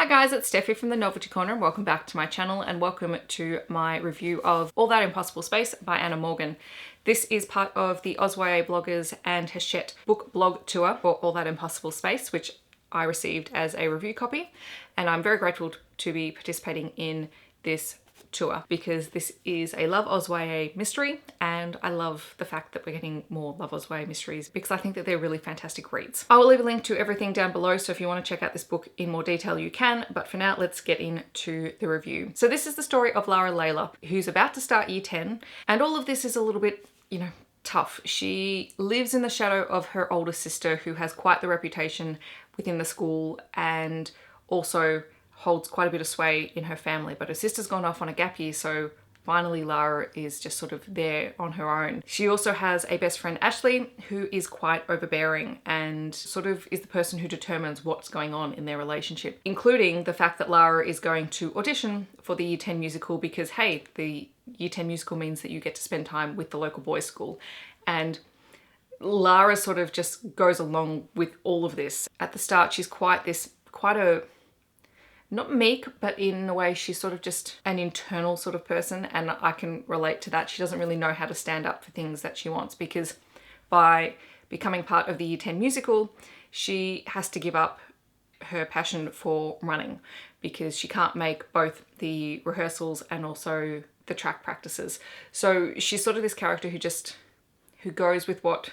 guys, it's Steffi from the Novelty Corner and welcome back to my channel and welcome to my review of All That Impossible Space by Anna Morgan. This is part of the AusYA bloggers and Hachette book blog tour for All That Impossible Space, which I received as a review copy, and I'm very grateful to be participating in this tour because this is a Love AusYA mystery and I love the fact that we're getting more Love AusYA mysteries because I think that they're really fantastic reads. I will leave a link to everything down below, so if you want to check out this book in more detail you can, but for now let's get into the review. So this is the story of Lara Laylor, who's about to start year 10, and all of this is a little bit, tough. She lives in the shadow of her older sister who has quite the reputation within the school and also holds quite a bit of sway in her family, but her sister's gone off on a gap year, so finally Lara is just sort of there on her own. She also has a best friend, Ashley, who is quite overbearing and sort of is the person who determines what's going on in their relationship, including the fact that Lara is going to audition for the Year 10 musical because, hey, the Year 10 musical means that you get to spend time with the local boys' school. And Lara sort of just goes along with all of this. At the start, she's quite a not meek, but in a way she's sort of just an internal sort of person, and I can relate to that. She doesn't really know how to stand up for things that she wants because by becoming part of the Year 10 musical, she has to give up her passion for running because she can't make both the rehearsals and also the track practices. So she's sort of this character who goes with what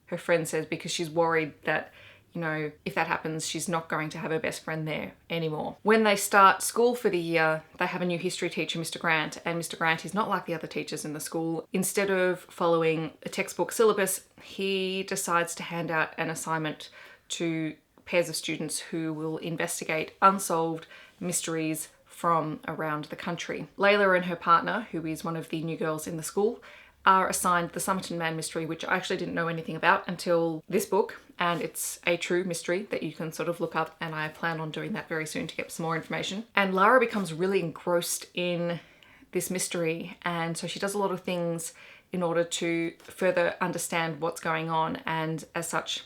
her friend says because she's worried that if that happens, she's not going to have her best friend there anymore. When they start school for the year, they have a new history teacher, Mr. Grant, and Mr. Grant is not like the other teachers in the school. Instead of following a textbook syllabus, he decides to hand out an assignment to pairs of students who will investigate unsolved mysteries from around the country. Layla and her partner, who is one of the new girls in the school, are assigned the Somerton Man mystery, which I actually didn't know anything about until this book, and it's a true mystery that you can sort of look up, and I plan on doing that very soon to get some more information. And Lara becomes really engrossed in this mystery, and so she does a lot of things in order to further understand what's going on, and as such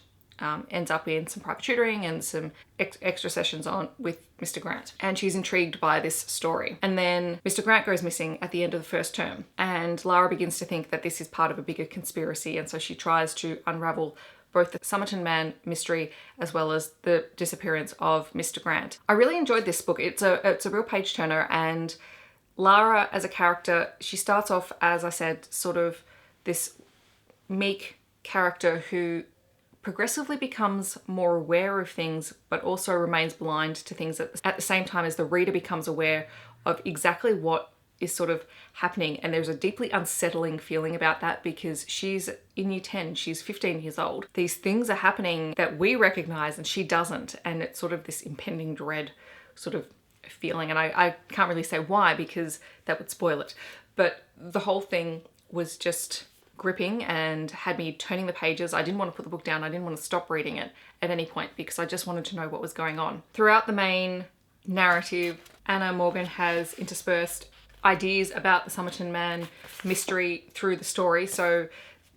ends up in some private tutoring and some extra sessions on with Mr. Grant. And she's intrigued by this story. And then Mr. Grant goes missing at the end of the first term, and Lara begins to think that this is part of a bigger conspiracy, and so she tries to unravel both the Somerton Man mystery as well as the disappearance of Mr. Grant. I really enjoyed this book. It's a real page turner, and Lara as a character, she starts off, as I said, sort of this meek character who progressively becomes more aware of things but also remains blind to things at the same time as the reader becomes aware of exactly what is sort of happening, and there's a deeply unsettling feeling about that because she's in year 10, she's 15 years old. These things are happening that we recognize and she doesn't, and it's sort of this impending dread sort of feeling, and I can't really say why because that would spoil it, but the whole thing was just gripping and had me turning the pages. I didn't want to put the book down. I didn't want to stop reading it at any point because I just wanted to know what was going on. Throughout the main narrative, Anna Morgan has interspersed ideas about the Somerton Man mystery through the story. So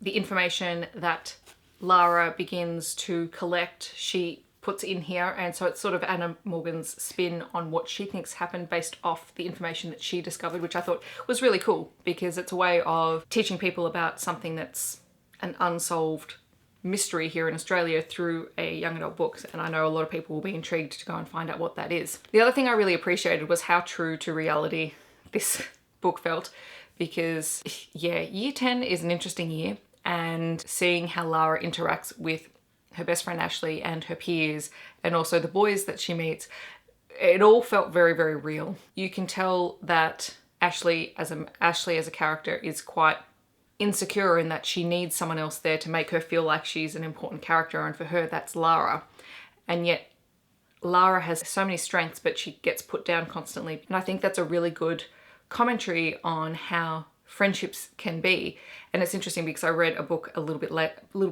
the information that Lara begins to collect, she puts in here, and so it's sort of Anna Morgan's spin on what she thinks happened based off the information that she discovered, which I thought was really cool because it's a way of teaching people about something that's an unsolved mystery here in Australia through a young adult book, and I know a lot of people will be intrigued to go and find out what that is. The other thing I really appreciated was how true to reality this book felt because, yeah, year 10 is an interesting year, and seeing how Lara interacts with her best friend Ashley and her peers and also the boys that she meets, it all felt very, very real. You can tell that Ashley as a character is quite insecure in that she needs someone else there to make her feel like she's an important character, and for her that's Lara. And yet Lara has so many strengths but she gets put down constantly, and I think that's a really good commentary on how friendships can be. And it's interesting because I read a book a little bit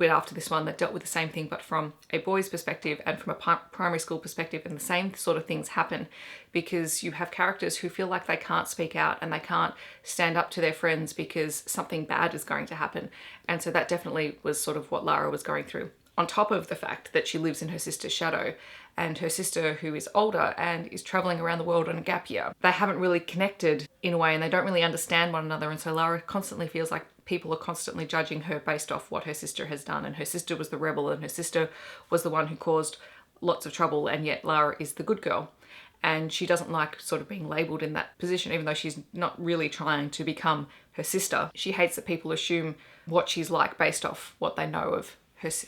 after this one that dealt with the same thing but from a boy's perspective and from a primary school perspective, and the same sort of things happen because you have characters who feel like they can't speak out and they can't stand up to their friends because something bad is going to happen. And so that definitely was sort of what Lara was going through. on top of the fact that she lives in her sister's shadow, and her sister, who is older and is traveling around the world on a gap year, they haven't really connected in a way, and they don't really understand one another. And so Lara constantly feels like people are constantly judging her based off what her sister has done. And her sister was the rebel, and her sister was the one who caused lots of trouble, and yet Lara is the good girl. And she doesn't like sort of being labelled in that position, even though she's not really trying to become her sister. She hates that people assume what she's like based off what they know of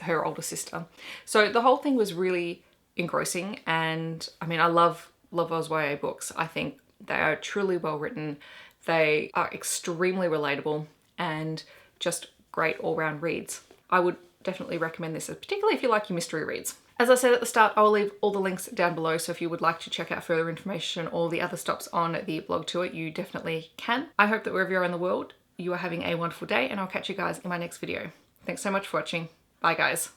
her older sister. So the whole thing was really engrossing, and I mean, I love Oz YA books. I think they are truly well written. They are extremely relatable and just great all-round reads. I would definitely recommend this, particularly if you like your mystery reads. As I said at the start, I'll leave all the links down below, so if you would like to check out further information or the other stops on the blog tour, you definitely can. I hope that wherever you are in the world, you are having a wonderful day, and I'll catch you guys in my next video. Thanks so much for watching. Bye guys.